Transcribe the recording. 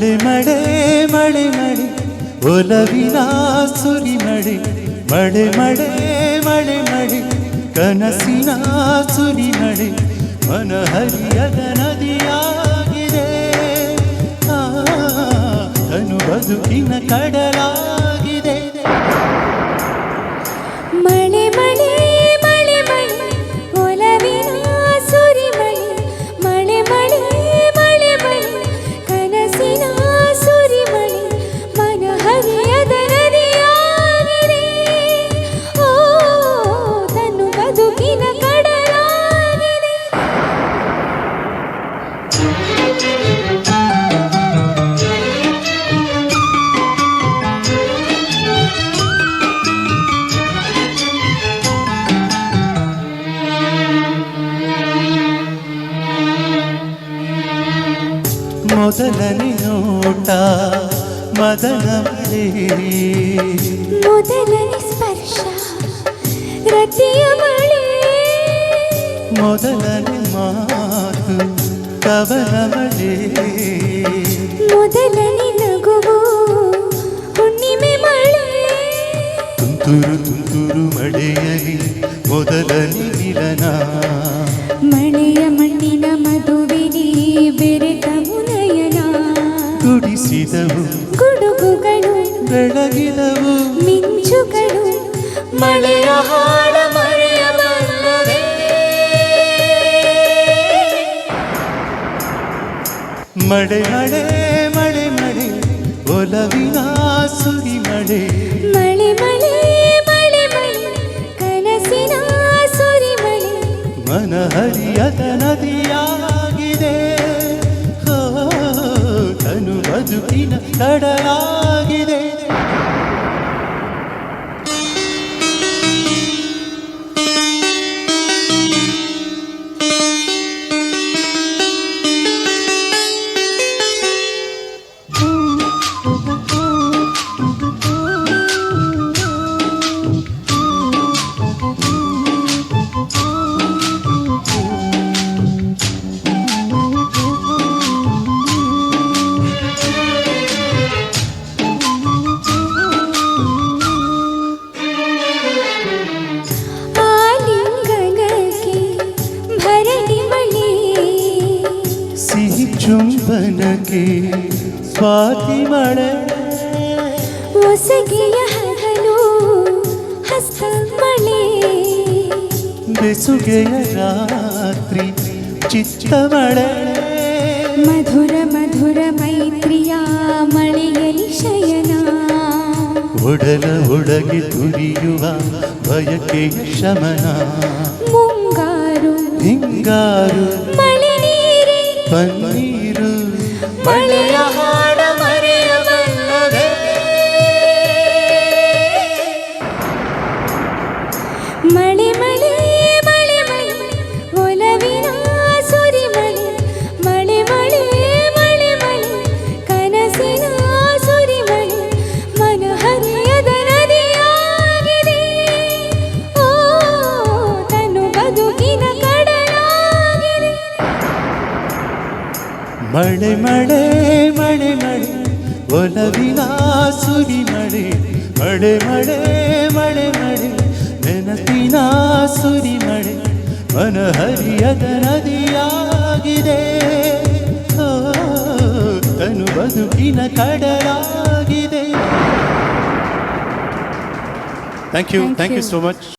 ಮಳೆ ಮಳೆ ಮಳೆ ಮಳೆ ಒಲವಿನ ಸುರಿಮಳೆ ಮಳೆ ಮಳೆ ಮಳೆ ಮಳೆ ಕನಸಿನ ಸುರಿಮಳೆ ಮನಹರಿಯದ ನದಿಯಾಗಿದೆ ತನು ಬದುಕಿನ ಕಡಲಾಗಿದೆ ಮಳೆ ಮಳೆ ಮಳೆ ಮಳೆ ಒಲವಿನ ಸುರಿಮಳೆ ಮಳೆ ಮಳೆ ಮಳೆ ಮಳೆ ಕನಸಿನ ಸುರಿಮಳೆ ಮನಹರಿಯದ ನದಿಯಾಗಿದೆ ಓ ತನು ಬದುಕಿನ ಕಡಲಾಗಿದೆ ಮೊದಲನೇ ನೋಟ ಮದನ ಮಳೆ ಮೊದಲನೇ ಸ್ಪರ್ಶ ರತಿಯ ಮಳೆ ಮೊದಲನೇ ಮಾತು ಕವನ ಮಳೆ ಮೊದಲನೇ ನಗುವು ಹುಣ್ಣಿಮೆ ಮಳೆ ತುಂತುರು ತುಂತುರು ಮಳೆಯಲಿ ಮೊದಲನೇ ಮಿಲನ ಮಳೆಯ ಮಣ್ಣಿನ ಮದುವೆನಿ ಬೆರೆತ ಮುನಯನ ಗುಡಿಸಿದವು ಗುಡುಗುಗಳು ಬೆಳಗಿದವು ಮಿಂಚುಗಳು ಮಳೆಯ ಹಾಡ ಮರೆಯಬಲ್ಲವೇ ಮಳೆ ಮಳೆ ಮಳೆ ಮಳೆ ಒಲವಿನ ಸುರಿಮಳೆ ಮಳೆ ಮಳೆ ಮಳೆ ಮಳೆ ಕನಸಿನ ಸುರಿಮಳೆ ಮನಹರಿಯದ ನದಿಯಾಗಿದೆ ತನು ಬದುಕಿನ ಕಡಲಾಗಿದೆ ಸಿಹಿ ಚುಂಬನಕ್ಕೆ ಸ್ವಾತಿ ಮಳೆ ಹೊಸಗೆಯ ಹಗಲು ಹಸ್ತ ಮಳೆ ಬೆಸುಗೆಯ ರಾತ್ರಿ ಚಿತ್ತ ಮಳೆ ಮಧುರ ಮಧುರ ಮೈತ್ರಿಯ ಮಳೆಯಲಿ ಶಯನ ಒಡಲ ಒಳಗೆ ತುರಿಯುವ ಬಯಕೆಯ ಶಮನ ಮುಂಗಾರು ಹಿಂಗಾರು ಮಳೆ ನೀರೇ ಪನ್ನೀರು ಮಳೆಯ ಹಾಡ ಮರೆಯಬಲ್ಲವೇ ಮಳೆ ಮಳೆ ಮಳೆ ಮಳೆ ಒಲವಿನ ಸುರಿಮಳೆ ಮಳೆ ಮಳೆ ಮಳೆ ಮಳೆ ಕನಸಿನ ಸುರಿಮಳೆ ಮನಹರಿಯದ ನದಿಯಾಗಿದೆ ಓ ತನು ಬದುಕಿನ ಕಡಲಾಗಿದೆ ಮಳೆ ಮಳೆ ಮಳೆ ಮಳೆ ಒಲವಿನ ಸುರಿಮಳೆ ಮಳೆ ಮಳೆ ಮಳೆ ಮಳೆ ನೆನಪಿನ ಸುರಿಮಳೆ ಮನಹರಿಯದ ನದಿಯಾಗಿದೆ ತನು ಬದುಕಿನ ಕಡಲಾಗಿದೆ. Thank you so much.